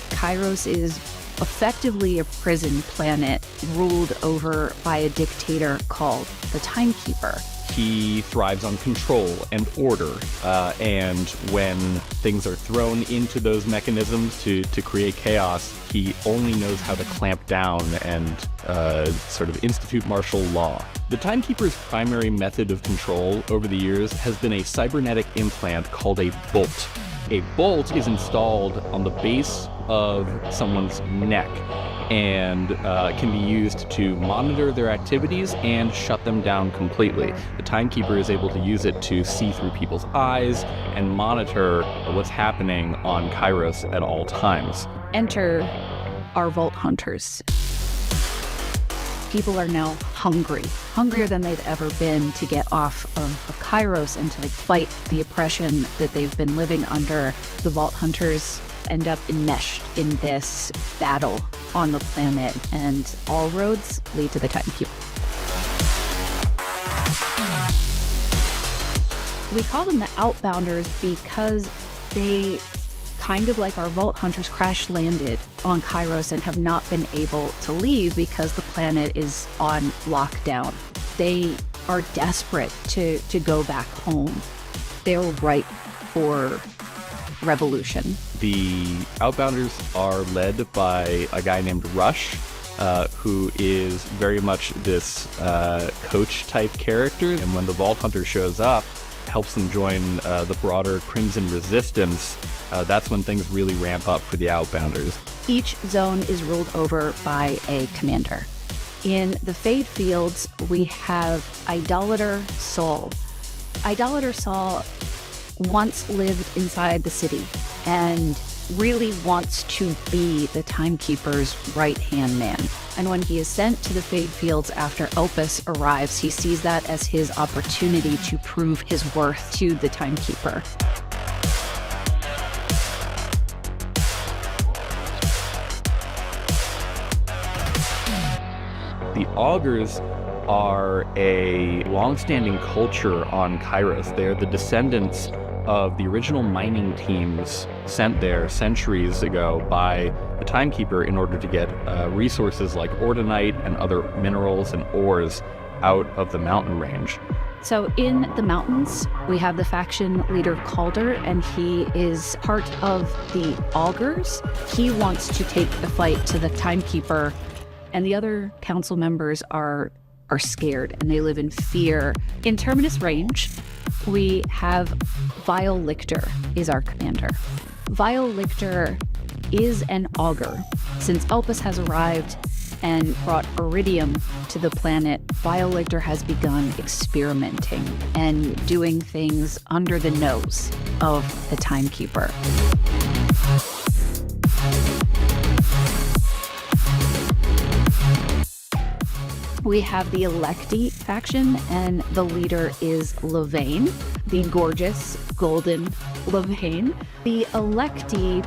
Kairos is effectively a prison planet ruled over by a dictator called the Timekeeper. He thrives on control and order, and when things are thrown into those mechanisms to create chaos, he only knows how to clamp down and sort of institute martial law. The Timekeeper's primary method of control over the years has been a cybernetic implant called a bolt. A bolt is installed on the base of someone's neck and can be used to monitor their activities and shut them down completely. The Timekeeper is able to use it to see through people's eyes and monitor what's happening on Kairos at all times. Enter our Vault Hunters. People are now hungrier than they've ever been to get off of Kairos and to fight the oppression that they've been living under. The Vault Hunters end up enmeshed in this battle on the planet, and all roads lead to the Timekeeper. We call them the Outbounders because they, kind of like our Vault Hunters, crash landed on Kairos and have not been able to leave because the planet is on lockdown. They are desperate to go back home. They're ripe for revolution. The Outbounders are led by a guy named Rush, who is very much this coach-type character, and when the Vault Hunter shows up, helps them join the broader Crimson Resistance, that's when things really ramp up for the Outbounders. Each zone is ruled over by a commander. In the Fade Fields, we have Idolater Saul. Idolater Saul once lived inside the city and really wants to be the Timekeeper's right-hand man. And when he is sent to the Fade Fields after Elpis arrives, he sees that as his opportunity to prove his worth to the Timekeeper. The Augurs are a long-standing culture on Kairos. They're the descendants of the original mining teams sent there centuries ago by the Timekeeper in order to get resources like ordinite and other minerals and ores out of the mountain range. So in the mountains, we have the faction leader Calder, and he is part of the Augurs. He wants to take the fight to the Timekeeper, and the other council members are scared and they live in fear. In Terminus Range, we have Vile Lictor is our commander. Vile Lictor is an augur. Since Elpis has arrived and brought iridium to the planet, Vile Lictor has begun experimenting and doing things under the nose of the Timekeeper. We have the Electi faction, and the leader is Levane, the gorgeous golden Levane. The Electi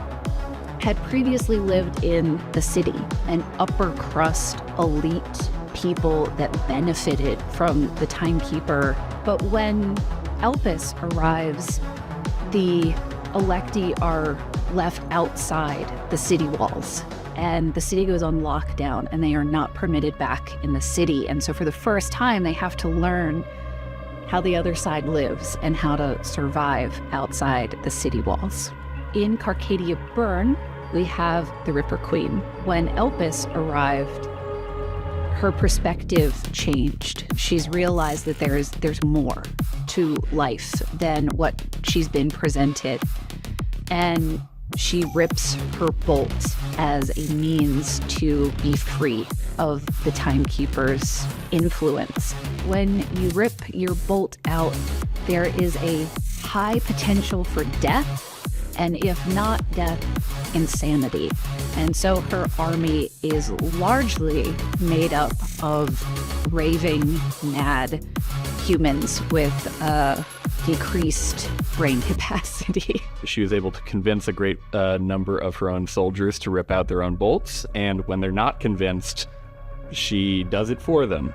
had previously lived in the city, an upper crust elite people that benefited from the Timekeeper. But when Elpis arrives, the Electi are left outside the city walls. And the city goes on lockdown, and they are not permitted back in the city. And so for the first time, they have to learn how the other side lives and how to survive outside the city walls. In Carcadia Burn, we have the Ripper Queen. When Elpis arrived, her perspective changed. She's realized that there's more to life than what she's been presented. And she rips her bolt as a means to be free of the Timekeeper's influence. When you rip your bolt out, there is a high potential for death, and if not death, insanity. And so her army is largely made up of raving, mad humans with decreased brain capacity. She was able to convince a great number of her own soldiers to rip out their own bolts, and when they're not convinced, she does it for them.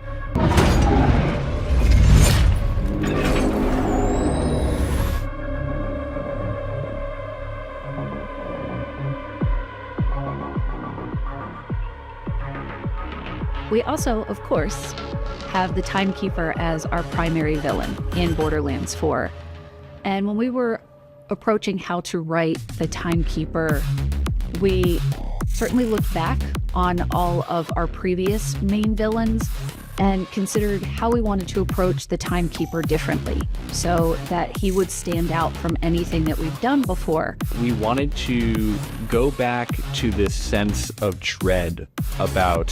We also, of course, have the Timekeeper as our primary villain in Borderlands 4. And when we were approaching how to write the Timekeeper, we certainly looked back on all of our previous main villains and considered how we wanted to approach the Timekeeper differently so that he would stand out from anything that we've done before. We wanted to go back to this sense of dread about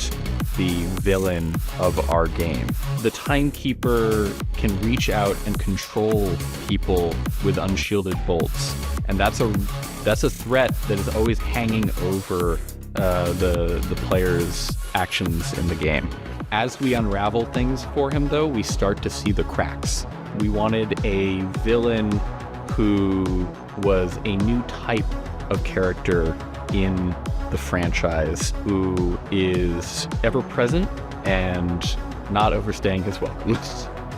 the villain of our game. The Timekeeper can reach out and control people with unshielded bolts, and that's a threat that is always hanging over the player's actions in the game. As we unravel things for him, though, we start to see the cracks. We wanted a villain who was a new type of character in the franchise, who is ever present and not overstaying his welcome.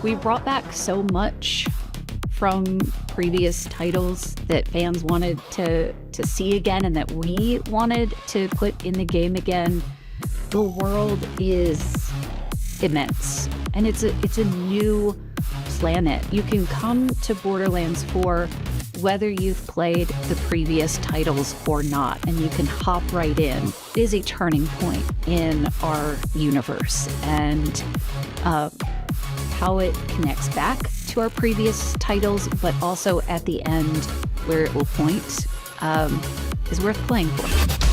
We brought back so much from previous titles that fans wanted to see again and that we wanted to put in the game again. The world is immense, and it's a new planet. You can come to Borderlands 4 whether you've played the previous titles or not, and you can hop right in. It is a turning point in our universe, and how it connects back to our previous titles, but also at the end where it will point, is worth playing for.